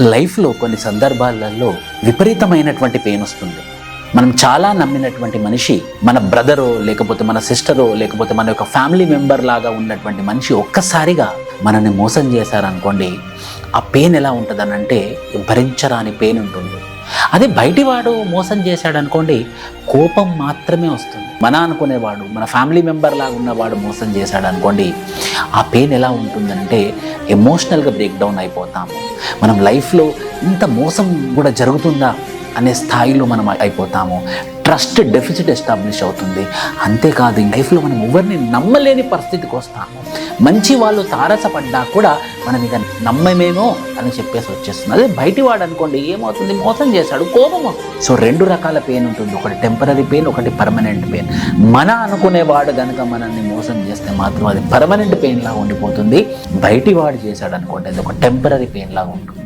లైఫ్లో కొన్ని సందర్భాలలో విపరీతమైనటువంటి పెయిన్ వస్తుంది. మనం చాలా నమ్మినటువంటి మనిషి, మన బ్రదరో లేకపోతే మన సిస్టరో లేకపోతే మన యొక్క ఫ్యామిలీ మెంబర్ లాగా ఉన్నటువంటి మనిషి ఒక్కసారిగా మనల్ని మోసం చేశారనుకోండి, ఆ పెయిన్ ఎలా ఉంటుందనంటే భరించరాని పెయిన్ ఉంటుంది. అదే బయటివాడు మోసం చేశాడనుకోండి, కోపం మాత్రమే వస్తుంది. మన అనుకునేవాడు, మన ఫ్యామిలీ మెంబర్ లాగా ఉన్నవాడు మోసం చేశాడు అనుకోండి, ఆ పెయిన్ ఎలా ఉంటుందంటే ఎమోషనల్గా బ్రేక్ డౌన్ అయిపోతాము. మనం లైఫ్లో ఇంత మోసం కూడా జరుగుతుందా అనే స్థాయిలో మనం అయిపోతాము. ట్రస్ట్ డెఫిసిట్ ఎస్టాబ్లిష్ అవుతుంది. అంతేకాదు, లైఫ్లో మనం ఎవరిని నమ్మలేని పరిస్థితికి వస్తాము. మంచి వాళ్ళు తారసపడ్డా కూడా మనం ఇక నమ్మమేమో అని చెప్పేసి వచ్చేస్తుంది. అదే బయటి వాడు అనుకోండి, ఏమవుతుంది, మోసం చేశాడు, కోపం వస్తుంది. సో రెండు రకాల పెయిన్ ఉంటుంది, ఒకటి టెంపరీ పెయిన్, ఒకటి పర్మనెంట్ పెయిన్. మన అనుకునేవాడు కనుక మనల్ని మోసం చేస్తే మాత్రం అది పర్మనెంట్ పెయిన్ లాగా ఉండిపోతుంది. బయటి వాడు చేశాడు అనుకోండి, అది ఒక టెంపరీ పెయిన్ లాగా ఉంటుంది.